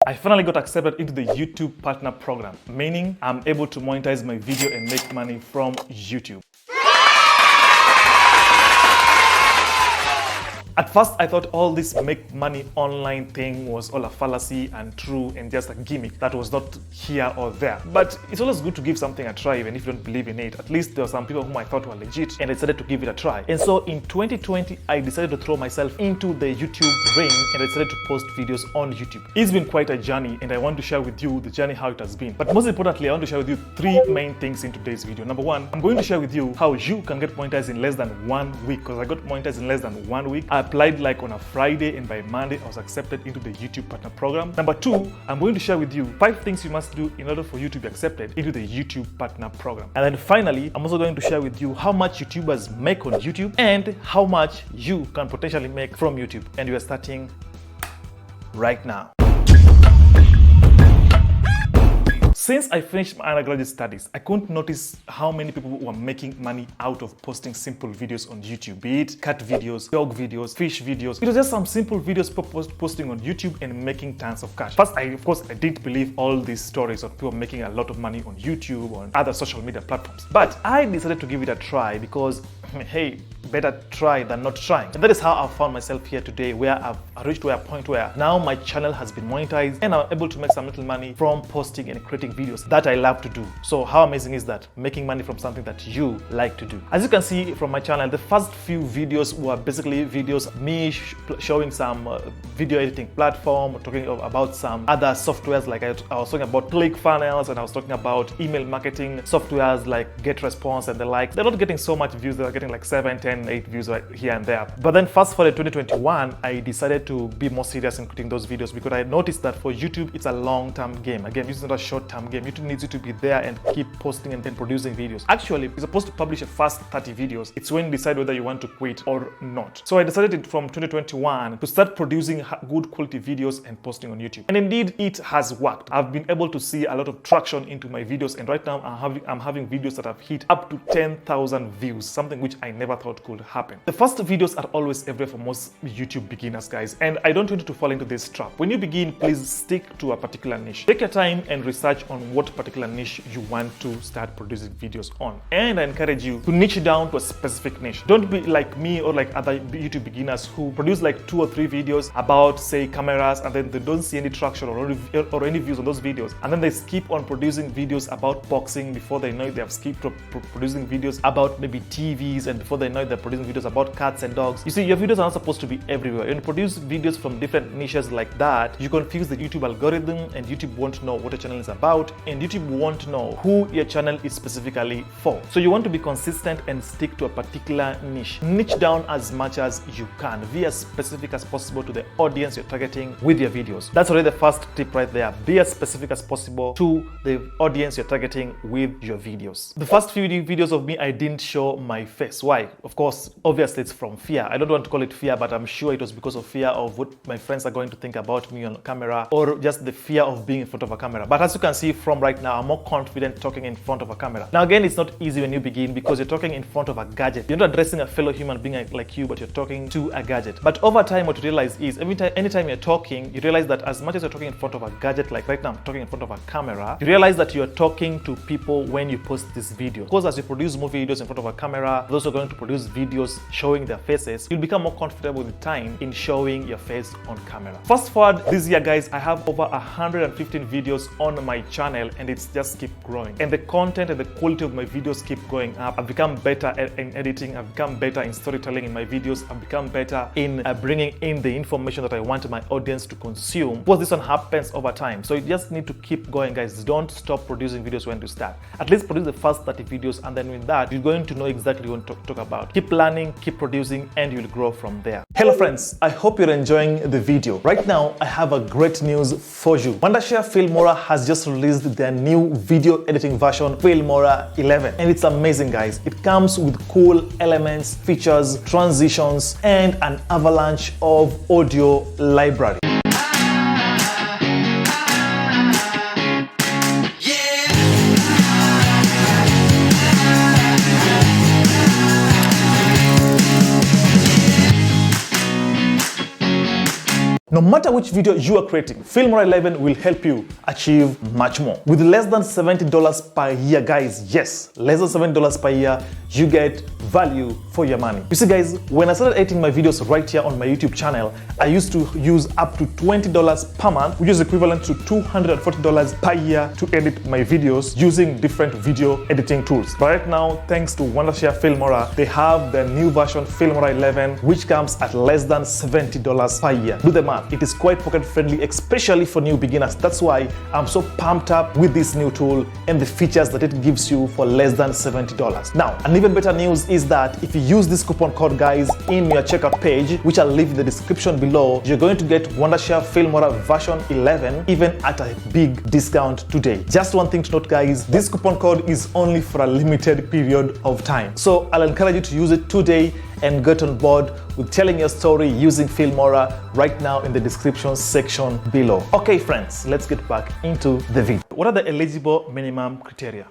I finally got accepted into the YouTube Partner Program, meaning I'm able to monetize my video and make money from YouTube. At first, I thought all this make money online thing was all a fallacy and true and just a gimmick that was not here or there. But it's always good to give something a try even if you don't believe in it. At least there were some people whom I thought were legit and I decided to give it a try. And so in 2020, I decided to throw myself into the YouTube ring and I decided to post videos on YouTube. It's been quite a journey and I want to share with you the journey, how it has been. But most importantly, I want to share with you three main things in today's video. Number one, I'm going to share with you how you can get monetized in less than 1 week, because I got monetized in less than 1 week. I applied like on a Friday and by Monday I was accepted into the YouTube Partner Program. Number two, I'm going to share with you 5 things you must do in order for you to be accepted into the YouTube Partner Program. And then finally, I'm also going to share with you how much YouTubers make on YouTube and how much you can potentially make from YouTube. And we are starting right now. Since I finished my undergraduate studies, I couldn't notice how many people were making money out of posting simple videos on YouTube, be it cat videos, dog videos, fish videos. It was just some simple videos posting on YouTube and making tons of cash. First, of course, I didn't believe all these stories of people making a lot of money on YouTube or on other social media platforms. But I decided to give it a try because, hey, better try than not trying. And that is how I found myself here today, where I've reached to a point where now my channel has been monetized and I'm able to make some little money from posting and creating videos that I love to do. So how amazing is that? Making money from something that you like to do. As you can see from my channel, the first few videos were basically videos of me showing some video editing platform, talking about some other softwares, like I was talking about ClickFunnels and I was talking about email marketing softwares like GetResponse and the like. They're not getting so much views, they're getting like 7, 10, 8 views right here and there. But then fast forward 2021, I decided to be more serious in creating those videos because I noticed that for YouTube, it's a long-term game. Again, it's not a short-term game. YouTube needs you to be there and keep posting and producing videos. Actually, you're supposed to publish a first 30 videos. It's when you decide whether you want to quit or not. So I decided from 2021 to start producing good quality videos and posting on YouTube. And indeed, it has worked. I've been able to see a lot of traction into my videos. And right now, I'm having videos that have hit up to 10,000 views, something which I never thought could happen. The first videos are always everywhere for most YouTube beginners, guys. And I don't want you to fall into this trap. When you begin, please stick to a particular niche. Take your time and research on what particular niche you want to start producing videos on. And I encourage you to niche down to a specific niche. Don't be like me or like other YouTube beginners who produce like 2 or 3 videos about, say, cameras, and then they don't see any traction or any views on those videos. And then they skip on producing videos about boxing. Before they know it, they have skipped producing videos about maybe TVs, and before they know it, they're producing videos about cats and dogs. You see, your videos are not supposed to be everywhere. When you produce videos from different niches like that, you confuse the YouTube algorithm, and YouTube won't know what your channel is about, and YouTube won't know who your channel is specifically for. So you want to be consistent and stick to a particular niche. Niche down as much as you can. Be as specific as possible to the audience you're targeting with your videos. That's already the first tip right there. Be as specific as possible to the audience you're targeting with your videos. The first few videos of me, I didn't show my face. Why? Of course, obviously it's from fear. I don't want to call it fear, but I'm sure it was because of fear of what my friends are going to think about me on camera, or just the fear of being in front of a camera. But as you can see from right now, I'm more confident talking in front of a camera. Now again, it's not easy when you begin because you're talking in front of a gadget. You're not addressing a fellow human being like you, but you're talking to a gadget. But over time, what you realize is anytime you're talking, you realize that as much as you're talking in front of a gadget, like right now I'm talking in front of a camera, you realize that you're talking to people when you post this video. Because as you produce more videos in front of a camera, you're also going to produce videos showing their faces. You'll become more comfortable with time in showing your face on camera. Fast forward this year, guys, I have over 115 videos on my channel, and it's just keep growing. And the content and the quality of my videos keep going up. I've become better in editing. I've become better in storytelling in my videos. I've become better in bringing in the information that I want my audience to consume. Because this one happens over time. So you just need to keep going, guys. Don't stop producing videos when you start. At least produce the first 30 videos, and then with that, you're going to know exactly what to talk about. Keep learning, keep producing, and you'll grow from there. Hello friends, I hope you're enjoying the video. Right now, I have a great news for you. Wondershare Filmora has just released their new video editing version, Filmora 11. And it's amazing, guys. It comes with cool elements, features, transitions, and an avalanche of audio library. No matter which video you are creating, Filmora 11 will help you achieve much more. With less than $70 per year, guys, yes, less than $70 per year, you get value for your money. You see, guys, when I started editing my videos right here on my YouTube channel, I used to use up to $20 per month, which is equivalent to $240 per year to edit my videos using different video editing tools. But right now, thanks to Wondershare Filmora, they have the new version Filmora 11, which comes at less than $70 per year. Do the math. It is quite pocket friendly, especially for new beginners. That's why I'm so pumped up with this new tool and the features that it gives you for less than $70. Now, an even better news is that if you use this coupon code, guys, in your checkout page, which I'll leave in the description below, you're going to get Wondershare Filmora version 11 even at a big discount today. Just one thing to note, guys, this coupon code is only for a limited period of time. So I'll encourage you to use it today and get on board with telling your story using Filmora right now in the description section below. Okay, friends, let's get back into the video. What are the eligible minimum criteria?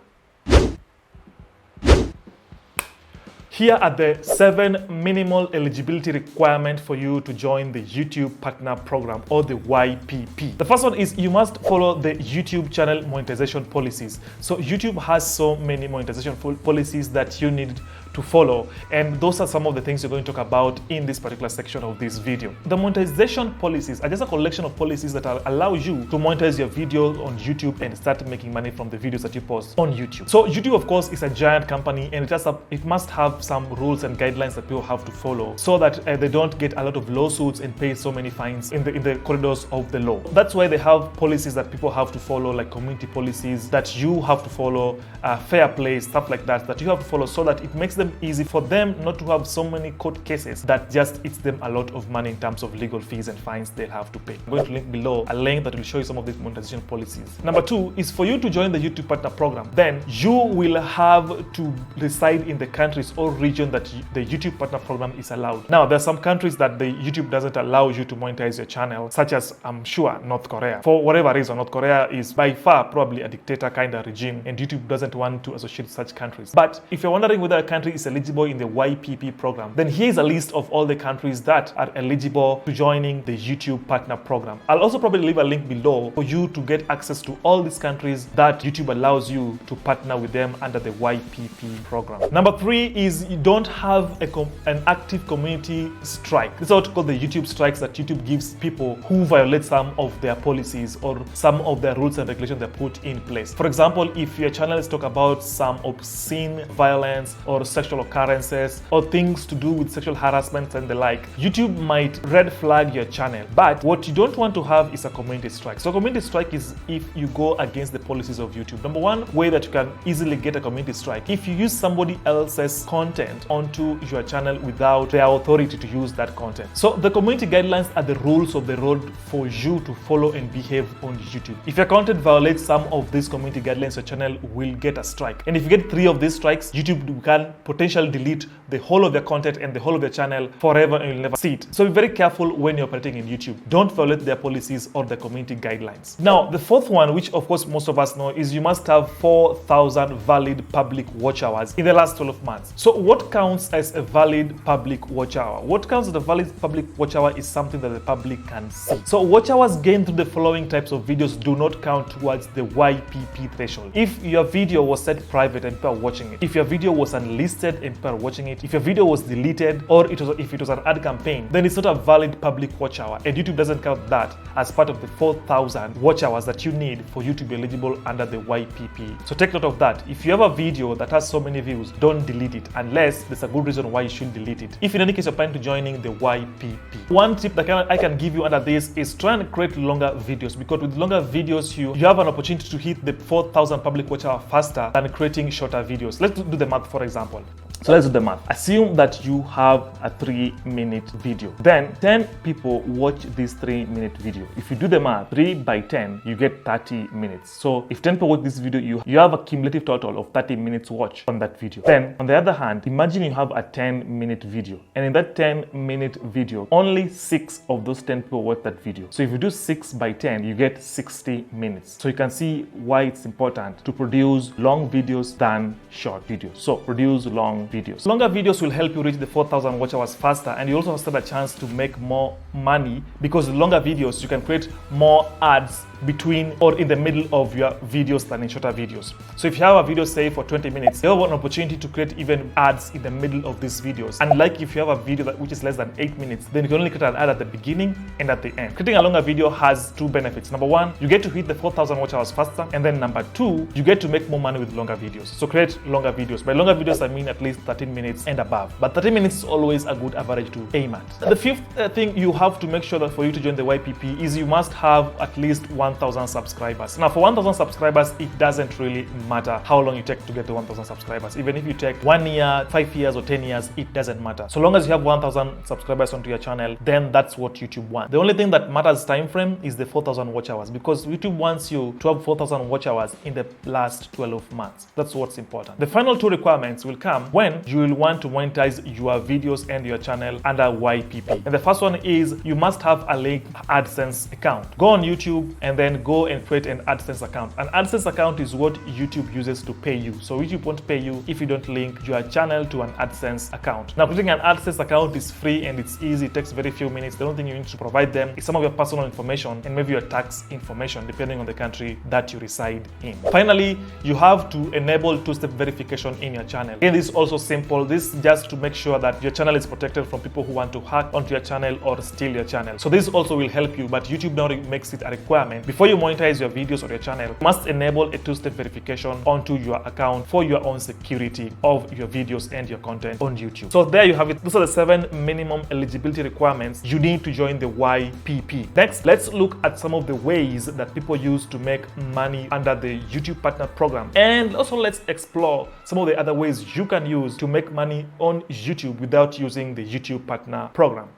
Here are the 7 minimal eligibility requirements for you to join the YouTube Partner Program, or the YPP. The first one is you must follow the YouTube channel monetization policies. So YouTube has so many monetization policies that you need to follow, and those are some of the things you're going to talk about in this particular section of this video. The monetization policies are just a collection of policies that allow you to monetize your video on YouTube and start making money from the videos that you post on YouTube. So YouTube, of course, is a giant company, and it must have some rules and guidelines that people have to follow so that they don't get a lot of lawsuits and pay so many fines in the corridors of the law. That's why they have policies that people have to follow, like community policies that you have to follow, fair play, stuff like that you have to follow, so that it makes them easy for them not to have so many court cases that just eats them a lot of money in terms of legal fees and fines they'll have to pay. I'm going to link below a link that will show you some of these monetization policies. Number 2 is for you to join the YouTube Partner Program. Then you will have to reside in the countries or region that the YouTube Partner Program is allowed. Now, there are some countries that the YouTube doesn't allow you to monetize your channel, such as, I'm sure, North Korea. For whatever reason, North Korea is by far probably a dictator kind of regime, and YouTube doesn't want to associate such countries. But if you're wondering whether a country is eligible in the YPP program, then here's a list of all the countries that are eligible to joining the YouTube Partner Program. I'll also probably leave a link below for you to get access to all these countries that YouTube allows you to partner with them under the YPP program. Number 3 is you don't have an active community strike. This is what called the YouTube strikes that YouTube gives people who violate some of their policies or some of their rules and regulations they put in place. For example, if your channel is talk about some obscene violence or sexual occurrences or things to do with sexual harassment and the like, YouTube might red flag your channel. But what you don't want to have is a community strike. So a community strike is if you go against the policies of YouTube. Number one way that you can easily get a community strike, if you use somebody else's content onto your channel without their authority to use that content. So the community guidelines are the rules of the road for you to follow and behave on YouTube. If your content violates some of these community guidelines, your channel will get a strike. And if you get 3 of these strikes, YouTube can potentially delete the whole of your content and the whole of your channel forever, and you'll never see it. So be very careful when you're operating in YouTube. Don't violate their policies or the community guidelines. Now, the 4th one, which of course most of us know, is you must have 4,000 valid public watch hours in the last 12 months. So what counts as a valid public watch hour? What counts as a valid public watch hour is something that the public can see. So watch hours gained through the following types of videos do not count towards the YPP threshold. If your video was set private and people are watching it, if your video was unlisted and people are watching it, if your video was deleted, or if it was an ad campaign, then it's not a valid public watch hour, and YouTube doesn't count that as part of the 4,000 watch hours that you need for you to be eligible under the YPP. So take note of that. If you have a video that has so many views, don't delete it unless there's a good reason why you should delete it. If in any case you're planning to joining the YPP. One tip that I can give you under this is try and create longer videos, because with longer videos you have an opportunity to hit the 4,000 public watch hour faster than creating shorter videos. Let's do the math, for example. So let's do the math. Assume that you have a 3-minute video. Then 10 people watch this 3-minute video. If you do the math, 3 by 10, you get 30 minutes. So if 10 people watch this video, you have a cumulative total of 30 minutes watch on that video. Then on the other hand, imagine you have a 10-minute video. And in that 10-minute video, only 6 of those 10 people watch that video. So if you do 6 by 10, you get 60 minutes. So you can see why it's important to produce long videos than short videos. So produce long long videos. Longer videos will help you reach the 4,000 watch hours faster, and you also stand a chance to make more money because longer videos you can create more ads between or in the middle of your videos than in shorter videos. So if you have a video say for 20 minutes, you have an opportunity to create even ads in the middle of these videos. And like if you have a video which is less than 8 minutes, then you can only create an ad at the beginning and at the end. Creating a longer video has two benefits. Number one, you get to hit the 4,000 watch hours faster, and then number two, you get to make more money with longer videos. So create longer videos. By longer videos, I mean at least 13 minutes and above. But 13 minutes is always a good average to aim at. The fifth thing you have to make sure that for you to join the YPP is you must have at least 1,000 subscribers. Now for 1,000 subscribers, it doesn't really matter how long you take to get to 1,000 subscribers. Even if you take 1 year, 5 years or 10 years, it doesn't matter. So long as you have 1,000 subscribers onto your channel, then that's what YouTube wants. The only thing that matters time frame is the 4,000 watch hours, because YouTube wants you to have 4,000 watch hours in the last 12 months. That's what's important. The final two requirements will come when you will want to monetize your videos and your channel under YPP. And the first one is you must have a linked AdSense account. Go on YouTube and then go and create an AdSense account. An AdSense account is what YouTube uses to pay you. So YouTube won't pay you if you don't link your channel to an AdSense account. Now, creating an AdSense account is free and it's easy. It takes very few minutes. The only thing you need to provide them is some of your personal information and maybe your tax information, depending on the country that you reside in. Finally, you have to enable two-step verification in your channel. Again, this is also simple. This is just to make sure that your channel is protected from people who want to hack onto your channel or steal your channel. So this also will help you, but YouTube now makes it a requirement. Before you monetize your videos or your channel, you must enable a two-step verification onto your account for your own security of your videos and your content on YouTube. So there you have it. Those are the 7 minimum eligibility requirements you need to join the YPP. Next, let's look at some of the ways that people use to make money under the YouTube Partner Program. And also let's explore some of the other ways you can use to make money on YouTube without using the YouTube Partner Program.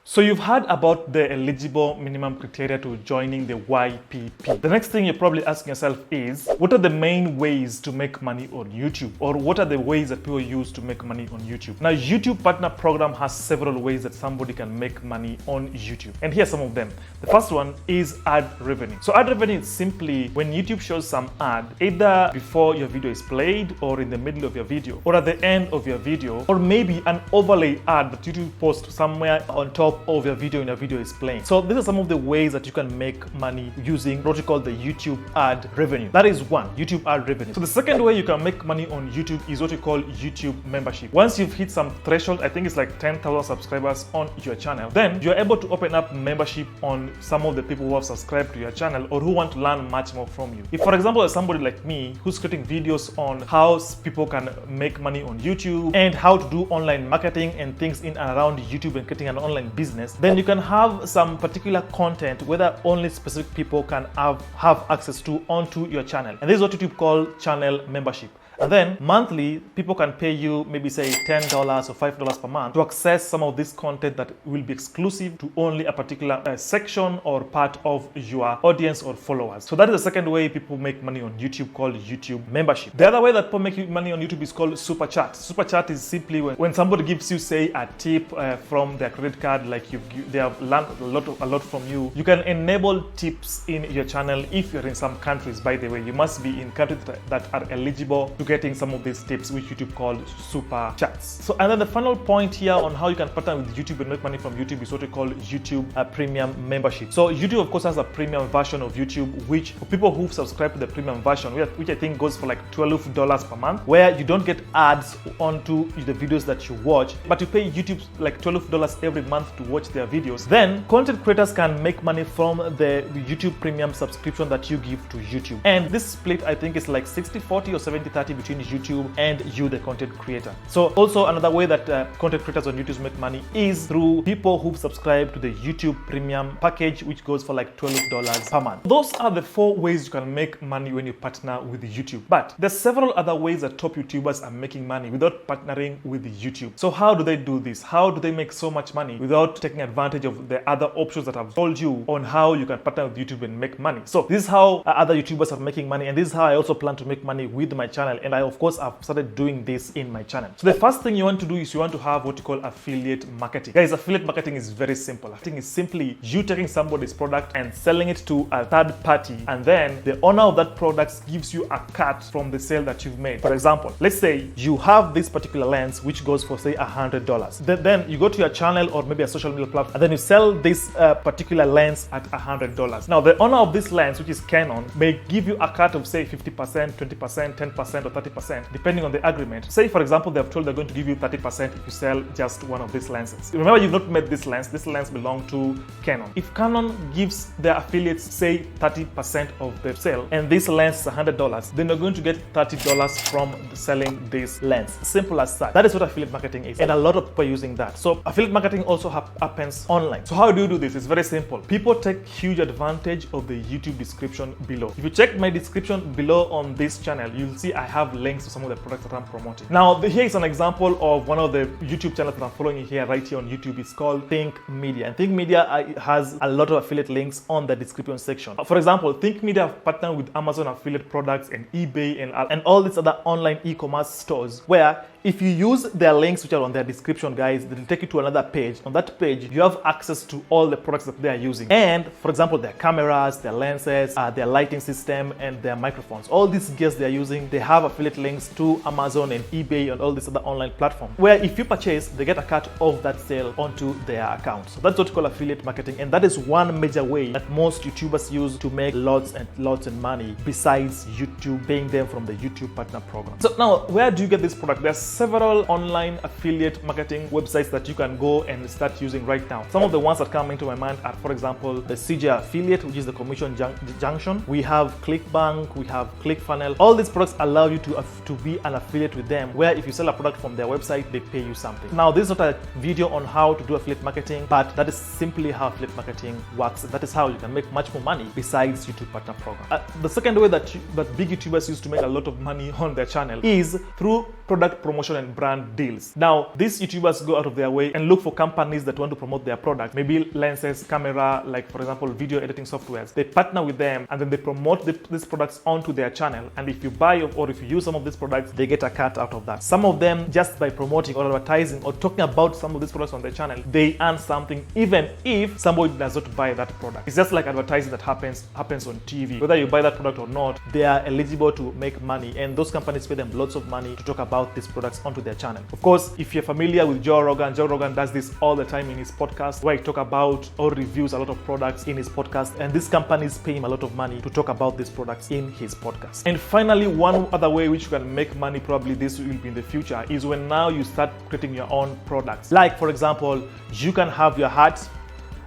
So you've heard about the eligible minimum criteria to joining the YPP. The next thing you're probably asking yourself is, what are the main ways to make money on YouTube? Or what are the ways that people use to make money on YouTube? Now, YouTube Partner Program has several ways that somebody can make money on YouTube. And here are some of them. The first one is ad revenue. So ad revenue is simply when YouTube shows some ad, either before your video is played or in the middle of your video or at the end of your video, or maybe an overlay ad that YouTube posts somewhere on top of your video and your video is playing. So these are some of the ways that you can make money using what we call the YouTube ad revenue. That is one, YouTube ad revenue. So the second way you can make money on YouTube is what we call YouTube membership. Once you've hit some threshold, I think it's like 10,000 subscribers on your channel, then you're able to open up membership on some of the people who have subscribed to your channel or who want to learn much more from you. If, for example, there's somebody like me who's creating videos on how people can make money on YouTube and how to do online marketing and things in and around YouTube and creating an online business, then you can have some particular content whether only specific people can have access to onto your channel. And this is what YouTube call channel membership. And then monthly, people can pay you maybe say $10 or $5 per month to access some of this content that will be exclusive to only a particular section or part of your audience or followers. So that is the second way people make money on YouTube, called YouTube membership. The other way that people make money on YouTube is called super chat. Super chat is simply when somebody gives you say a tip from their credit card, like they have learned a lot from you. You can enable tips in your channel if you're in some countries. By the way, you must be in countries that are eligible to getting some of these tips, which YouTube called super chats. So, and then the final point here on how you can partner with YouTube and make money from YouTube is what we call YouTube premium membership. So YouTube, of course, has a premium version of YouTube, which for people who subscribe to the premium version, which I think goes for like $12 per month, where you don't get ads onto the videos that you watch, but you pay YouTube like $12 every month to watch their videos. Then content creators can make money from the YouTube premium subscription that you give to YouTube. And this split, I think, is like 60-40 or 70-30 between YouTube and you, the content creator. So also another way that content creators on YouTube make money is through people who subscribe to the YouTube premium package, which goes for like $12 per month. Those are the 4 ways you can make money when you partner with YouTube. But there's several other ways that top YouTubers are making money without partnering with YouTube. So how do they do this? How do they make so much money without taking advantage of the other options that I've told you on how you can partner with YouTube and make money? So this is how other YouTubers are making money, and this is how I also plan to make money with my channel. And and I of course have started doing this in my channel. So the first thing you want to do is you want to have what you call affiliate marketing. Guys, affiliate marketing is very simple. Affiliate is simply you taking somebody's product and selling it to a third party, and then the owner of that product gives you a cut from the sale that you've made. For example, let's say you have this particular lens which goes for say $100. Then you go to your channel or maybe a social media platform, and then you sell this particular lens at $100. Now the owner of this lens, which is Canon, may give you a cut of say 50%, 20%, 10%, or 30%, depending on the agreement. Say for example, they've told they're going to give you 30% if you sell just one of these lenses. Remember, you've not made this lens. This lens belongs to Canon. If Canon gives their affiliates say 30% of the sale and this lens is $100, then you're going to get $30 from selling this lens. Simple as that. That is what affiliate marketing is, and a lot of people are using that. So affiliate marketing also happens online. So how do you do this? It's very simple. People take huge advantage of the YouTube description below. If you check my description below on this channel, you'll see I have links to some of the products that I'm promoting. Now here is an example of one of the YouTube channels that I'm following here right here on YouTube. It's called Think Media, and Think Media has a lot of affiliate links on the description section. For example, Think Media have partnered with Amazon affiliate products and eBay and all these other online e-commerce stores, where if you use their links which are on their description, guys, they'll take you to another page. On that page, you have access to all the products that they are using. And for example, their cameras, their lenses, their lighting system, and their microphones. All these gears they are using, they have affiliate links to Amazon and eBay and all these other online platforms, where if you purchase, they get a cut of that sale onto their account. So that's what we call affiliate marketing. And that is one major way that most YouTubers use to make lots and lots of money, besides YouTube paying them from the YouTube partner program. So now, where do you get this product? There's several online affiliate marketing websites that you can go and start using right now. Some of the ones that come into my mind are, for example, the CJ Affiliate, which is the commission junction. We have ClickBank, we have ClickFunnels. All these products allow you to be an affiliate with them, where if you sell a product from their website, they pay you something. Now, this is not a video on how to do affiliate marketing, but that is simply how affiliate marketing works. That is how you can make much more money besides YouTube partner program. The second way that big YouTubers use to make a lot of money on their channel is through product promotion and brand deals. Now, these YouTubers go out of their way and look for companies that want to promote their product, maybe lenses, camera, like for example, video editing softwares. They partner with them and then they promote these products onto their channel. And if you buy or if you use some of these products, they get a cut out of that. Some of them, just by promoting or advertising or talking about some of these products on their channel, they earn something even if somebody does not buy that product. It's just like advertising that happens on TV. Whether you buy that product or not, they are eligible to make money, and those companies pay them lots of money to talk about these products onto their channel. Of course, if you're familiar with Joe Rogan does this all the time in his podcast, where he talks about or reviews a lot of products in his podcast, and these companies pay him a lot of money to talk about these products in his podcast. And finally, one other way which you can make money, probably this will be in the future, is when now you start creating your own products. Like for example, you can have your hat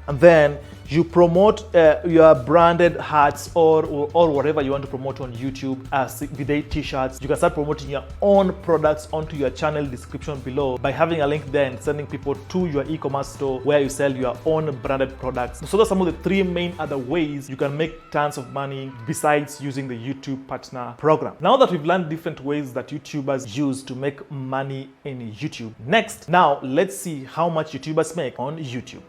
and then you promote your branded hats or whatever you want to promote on YouTube, as with t-shirts. You can start promoting your own products onto your channel description below by having a link there and sending people to your e-commerce store where you sell your own branded products. So those are some of the three main other ways you can make tons of money besides using the YouTube partner program. Now that we've learned different ways that YouTubers use to make money in YouTube, next, now let's see how much YouTubers make on YouTube.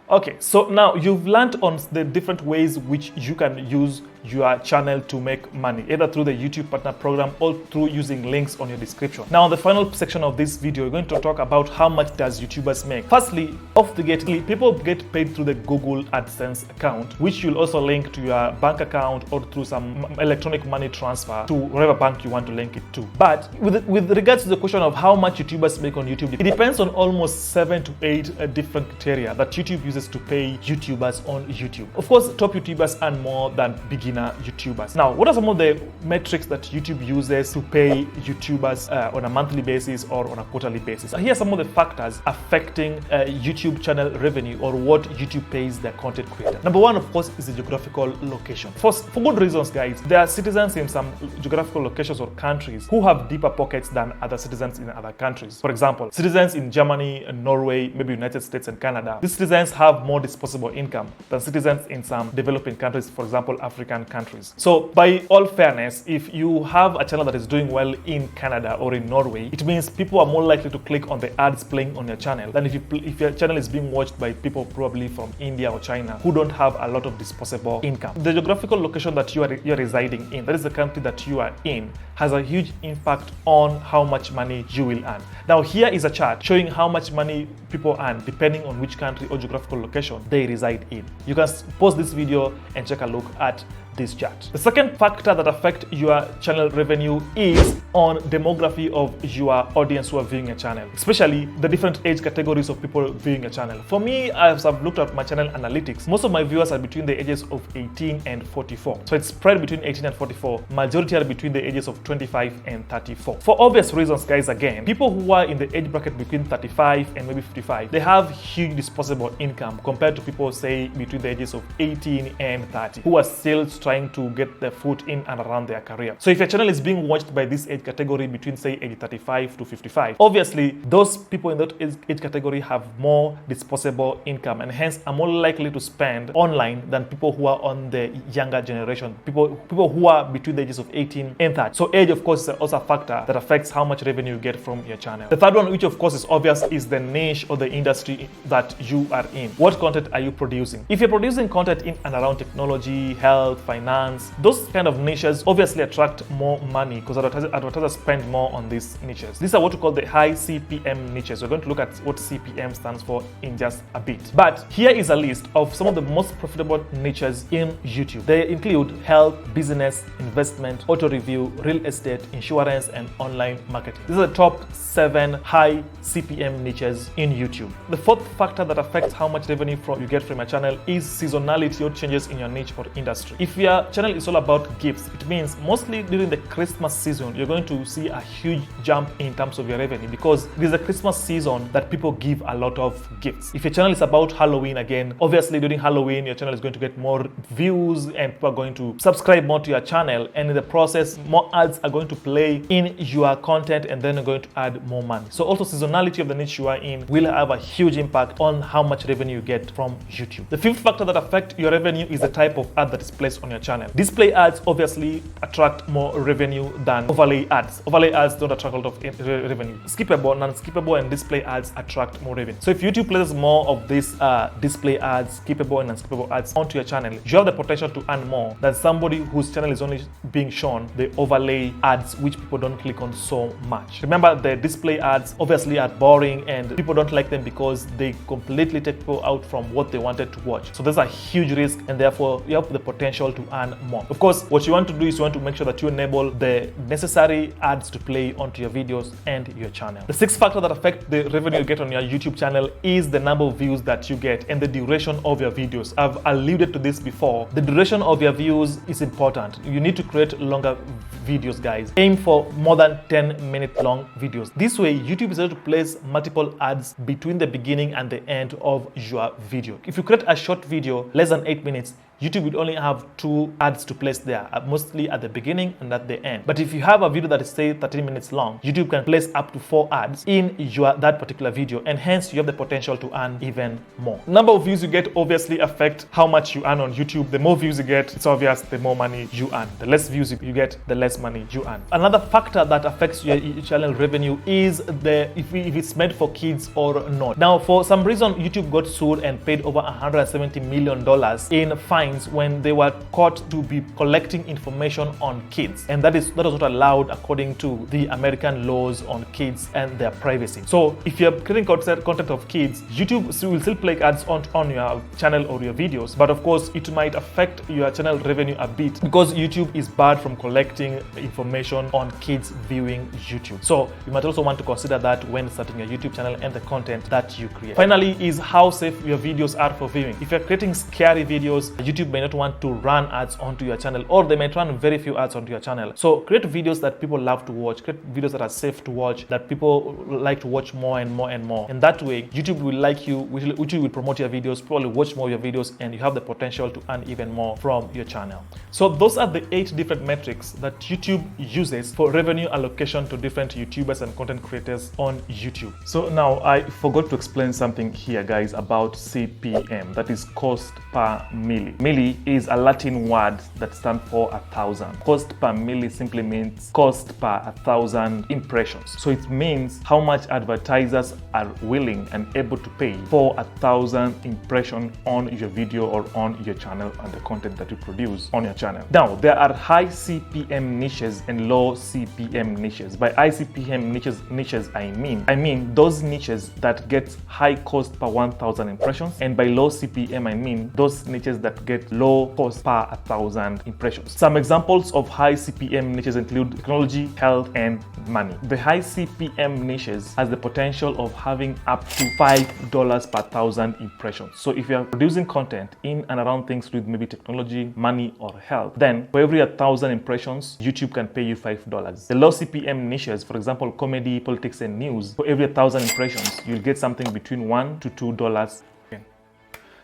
Okay, so now you've learned on the different ways which you can use your channel to make money, either through the YouTube partner program or through using links on your description. Now, in the final section of this video, we're going to talk about how much does YouTubers make. Firstly, off the gate, people get paid through the Google AdSense account, which you'll also link to your bank account or through some electronic money transfer to whatever bank you want to link it to. But with regards to the question of how much YouTubers make on YouTube, it depends on almost 7 to 8 different criteria that YouTube uses to pay YouTubers on YouTube. Of course, top YouTubers earn more than beginner YouTubers. Now, what are some of the metrics that YouTube uses to pay YouTubers on a monthly basis or on a quarterly basis? Here are some of the factors affecting YouTube channel revenue, or what YouTube pays their content creator. Number one, of course, is the geographical location. For good reasons, guys. There are citizens in some geographical locations or countries who have deeper pockets than other citizens in other countries. For example, citizens in Germany, Norway, maybe United States and Canada. These citizens have more disposable income than citizens in some developing countries, for example, African different countries. So by all fairness, if you have a channel that is doing well in Canada or in Norway, it means people are more likely to click on the ads playing on your channel than if your channel is being watched by people probably from India or China who don't have a lot of disposable income. The geographical location that you're residing in, that is the country that you are in, has a huge impact on how much money you will earn. Now here is a chart showing how much money people earn depending on which country or geographical location they reside in. You can pause this video and take a look at this chart. The second factor that affects your channel revenue is on demography of your audience who are viewing your channel, especially the different age categories of people viewing your channel. For me, as I've looked at my channel analytics, most of my viewers are between the ages of 18 and 44. So it's spread between 18 and 44. Majority are between the ages of 25 and 34. For obvious reasons, guys, again, people who are in the age bracket between 35 and maybe 55, they have huge disposable income compared to people, say, between the ages of 18 and 30, who are still trying to get their foot in and around their career. So if your channel is being watched by this age category between, say, age 35 to 55, obviously those people in that age category have more disposable income and hence are more likely to spend online than people who are on the younger generation, people who are between the ages of 18 and 30. So age, of course, is also a factor that affects how much revenue you get from your channel. The third one, which of course is obvious, is the niche or the industry that you are in. What content are you producing? If you're producing content in and around technology, health, finance, those kind of niches obviously attract more money because advertisers spend more on these niches. These are what we call the high CPM niches. We're going to look at what CPM stands for in just a bit. But here is a list of some of the most profitable niches in YouTube. They include health, business, investment, auto review, real estate, insurance, and online marketing. These are the top 7 high CPM niches in YouTube. The fourth factor that affects how much revenue you get from your channel is seasonality or changes in your niche or industry. If your channel is all about gifts, it means mostly during the Christmas season, you're going to see a huge jump in terms of your revenue because it is the Christmas season that people give a lot of gifts. If your channel is about Halloween, again, obviously during Halloween, your channel is going to get more views and people are going to subscribe more to your channel, and in the process, more ads are going to play in your content and then you're going to add more money. So also seasonality of the niche you are in will have a huge impact on how much revenue you get from YouTube. The fifth factor that affects your revenue is the type of ad that is placed on your channel. Display ads obviously attract more revenue than overlay ads. Overlay ads don't attract a lot of revenue. Skippable, non-skippable, and display ads attract more revenue. So if YouTube places more of these display ads, skippable and unskippable ads onto your channel, you have the potential to earn more than somebody whose channel is only being shown the overlay ads, which people don't click on so much. Remember, the display ads obviously are boring and people don't like them because they completely take people out from what they wanted to watch. So there's a huge risk and therefore you have the potential to earn more. Of course, what you want to do is you want to make sure that you enable the necessary ads to play onto your videos and your channel. The sixth factor that affects the revenue you get on your YouTube channel is the number of views that you get and the duration of your videos. I've alluded to this before. The duration of your views is important. You need to create longer videos, guys. Aim for more than 10-minute long videos. This way, YouTube is able to place multiple ads between the beginning and the end of your video. If you create a short video, less than 8 minutes, YouTube would only have 2 ads to place there, mostly at the beginning and at the end. But if you have a video that is, say, 13 minutes long, YouTube can place up to 4 ads in that particular video, and hence you have the potential to earn even more. Number of views you get obviously affect how much you earn on YouTube. The more views you get, it's obvious, the more money you earn. The less views you get, the less money you earn. Another factor that affects your channel revenue is if it's meant for kids or not. Now, for some reason, YouTube got sued and paid over $170 million in fines when they were caught to be collecting information on kids, and that was not allowed according to the American laws on kids and their privacy. So if you're creating content of kids, YouTube will still play ads on your channel or your videos, but of course it might affect your channel revenue a bit because YouTube is barred from collecting information on kids viewing YouTube. So you might also want to consider that when starting your YouTube channel and the content that you create. Finally is how safe your videos are for viewing. If you're creating scary videos, YouTube may not want to run ads onto your channel, or they might run very few ads onto your channel. So create videos that people love to watch, create videos that are safe to watch, that people like to watch more and more and more. And that way, YouTube will like you, YouTube will promote your videos, probably watch more of your videos, and you have the potential to earn even more from your channel. So those are the 8 different metrics that YouTube uses for revenue allocation to different YouTubers and content creators on YouTube. So now I forgot to explain something here, guys, about CPM, that is cost per milli. Millie is a Latin word that stands for 1,000. Cost per milli simply means cost per 1,000 impressions. So it means how much advertisers are willing and able to pay for 1,000 impressions on your video or on your channel and the content that you produce on your channel. Now, there are high CPM niches and low CPM niches. By high CPM niches, I mean those niches that get high cost per 1,000 impressions, and by low CPM, I mean those niches that get low cost per 1,000 impressions. Some examples of high CPM niches include technology, health, and money. The high CPM niches has the potential of having up to $5 per 1,000 impressions. So if you are producing content in and around things with maybe technology, money, or health, then for every 1,000 impressions, YouTube can pay you $5. The low CPM niches, for example, comedy, politics, and news, for every 1,000 impressions, you'll get something between $1 to $2.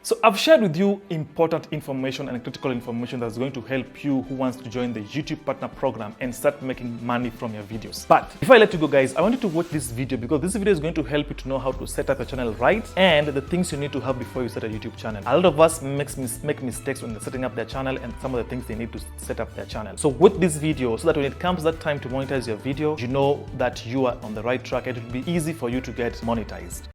So I've shared with you important information and critical information that's going to help you who wants to join the YouTube Partner Program and start making money from your videos. But before I let you go, guys, I want you to watch this video because this video is going to help you to know how to set up your channel right and the things you need to have before you set a YouTube channel. A lot of us make mistakes when they're setting up their channel and some of the things they need to set up their channel. So with this video, so that when it comes that time to monetize your video, you know that you are on the right track and it will be easy for you to get monetized.